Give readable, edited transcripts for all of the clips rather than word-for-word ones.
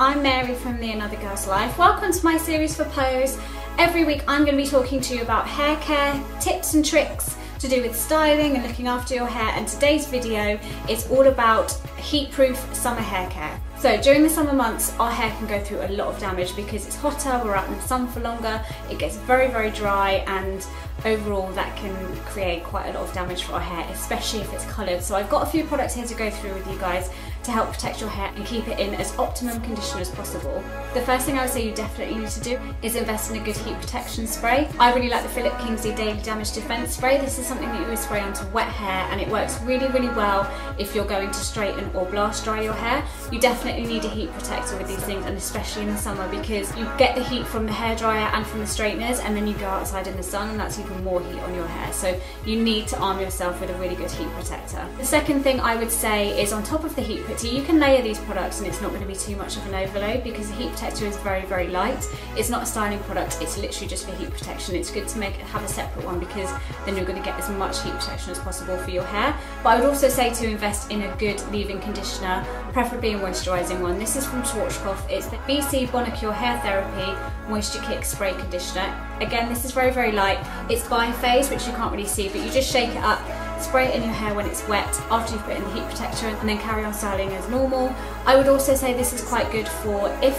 I'm Mary from The Another Girl's Life. Welcome to my series for Pose. Every week I'm going to be talking to you about hair care, tips and tricks to do with styling and looking after your hair, and today's video is all about heat-proof summer hair care. So during the summer months our hair can go through a lot of damage because it's hotter, we're out in the sun for longer, it gets very dry, and overall that can create quite a lot of damage for our hair, especially if it's coloured. So I've got a few products here to go through with you guys to help protect your hair and keep it in as optimum condition as possible. The first thing I would say you definitely need to do is invest in a good heat protection spray. I really like the Philip Kingsley Daily Damage Defense Spray. This is something that you would spray onto wet hair and it works really well if you're going to straighten or blast dry your hair. You definitely need a heat protector with these things, and especially in the summer, because you get the heat from the hairdryer and from the straighteners, and then you go outside in the sun and that's even more heat on your hair. So you need to arm yourself with a really good heat protector. The second thing I would say is, on top of the heat protector, you can layer these products and it's not going to be too much of an overload because the heat protector is very light. It's not a styling product, it's literally just for heat protection. It's good to have a separate one because then you're going to get as much heat protection as possible for your hair. But I would also say to invest in a good leave-in conditioner, preferably a moisturising one. This is from Schwarzkopf. It's the BC Bonacure Hair Therapy Moisture Kick Spray Conditioner. Again, this is very light. It's bi-phase, which you can't really see, but you just shake it up, spray it in your hair when it's wet after you've put in the heat protector, and then carry on styling as normal. I would also say this is quite good for if,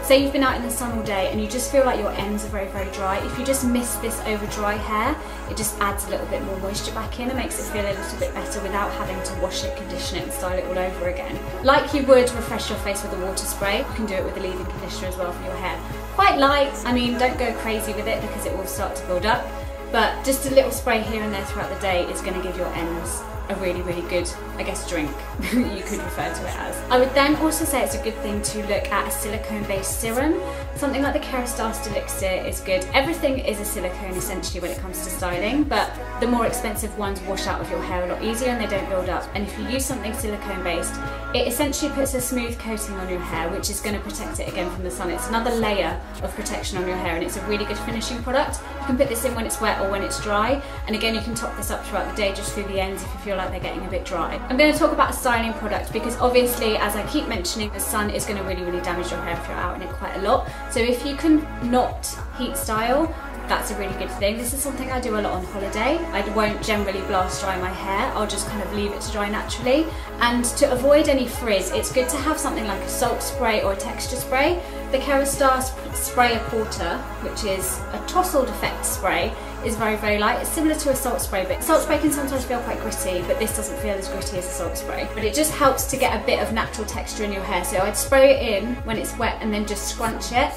say you've been out in the sun all day and you just feel like your ends are very dry. If you just mist this over dry hair, it just adds a little bit more moisture back in and makes it feel a little bit better without having to wash it, condition it and style it all over again. Like you would refresh your face with a water spray, you can do it with a leave-in conditioner as well for your hair. Quite light, I mean, don't go crazy with it because it will start to build up, but just a little spray here and there throughout the day is going to give your ends a really good, I guess, drink, you could refer to it as. I would then also say it's a good thing to look at a silicone-based serum. Something like the Kerastase Elixir is good. Everything is a silicone essentially when it comes to styling, but the more expensive ones wash out of your hair a lot easier and they don't build up. And if you use something silicone-based, it essentially puts a smooth coating on your hair, which is going to protect it again from the sun. It's another layer of protection on your hair, and it's a really good finishing product. You can put this in when it's wet or when it's dry, and again you can top this up throughout the day just through the ends if you feel like they're getting a bit dry. I'm going to talk about a styling product because obviously, as I keep mentioning, the sun is going to really damage your hair if you're out in it quite a lot. So if you can not heat style, that's a really good thing. This is something I do a lot on holiday. I won't generally blast dry my hair, I'll just kind of leave it to dry naturally. And to avoid any frizz, it's good to have something like a salt spray or a texture spray. The Kerastase Sprayer Porter, which is a tousled effect spray, is very light. It's similar to a salt spray, but salt spray can sometimes feel quite gritty, but this doesn't feel as gritty as a salt spray. But it just helps to get a bit of natural texture in your hair. So I'd spray it in when it's wet and then just scrunch it.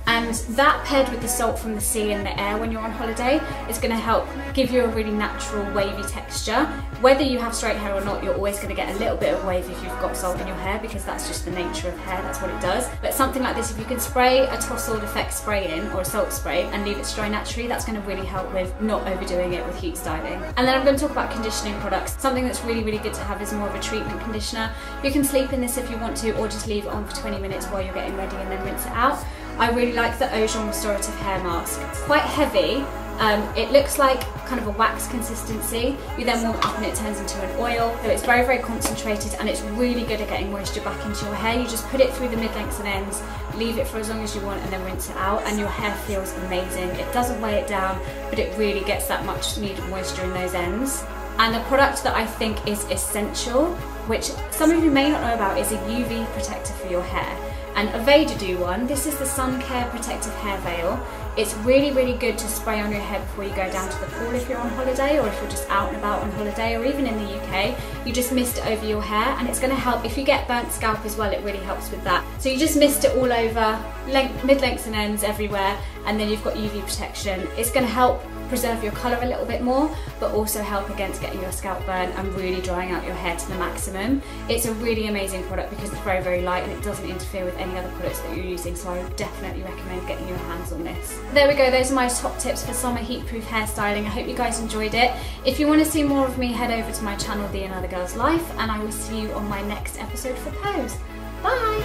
And that paired with the salt from the sea and the air when you're on holiday is going to help give you a really natural wavy texture. Whether you have straight hair or not, you're always going to get a little bit of wave if you've got salt in your hair because that's just the nature of hair, that's what it does. But something like this, if you can spray a tousled effect spray in or a salt spray and leave it to dry naturally, that's going to really help with not overdoing it with heat styling. And then I'm going to talk about conditioning products. Something that's really good to have is more of a treatment conditioner. You can sleep in this if you want to, or just leave it on for 20 minutes while you're getting ready and then rinse it out. I really like the Ojon Restorative Hair Mask. It's quite heavy. It looks like kind of a wax consistency. You then warm it up and it turns into an oil. So it's very concentrated and it's really good at getting moisture back into your hair. You just put it through the mid-lengths and ends, leave it for as long as you want and then rinse it out, and your hair feels amazing. It doesn't weigh it down, but it really gets that much needed moisture in those ends. And the product that I think is essential, which some of you may not know about, is a UV protector for your hair. And Aveda do one. This is the Sun Care Protective Hair Veil. It's really good to spray on your hair before you go down to the pool if you're on holiday, or if you're just out and about on holiday, or even in the UK. You just mist it over your hair and it's going to help. If you get burnt scalp as well, it really helps with that. So you just mist it all over, mid-lengths and ends everywhere, and then you've got UV protection. It's going to help preserve your colour a little bit more, but also help against getting your scalp burnt and really drying out your hair to the maximum. It's a really amazing product because it's very light and it doesn't interfere with any other products that you're using, so I would definitely recommend getting your hands on this. There we go, those are my top tips for summer heat-proof hairstyling. I hope you guys enjoyed it. If you want to see more of me, head over to my channel, The Another Girl's Life, and I will see you on my next episode for Pose. Bye!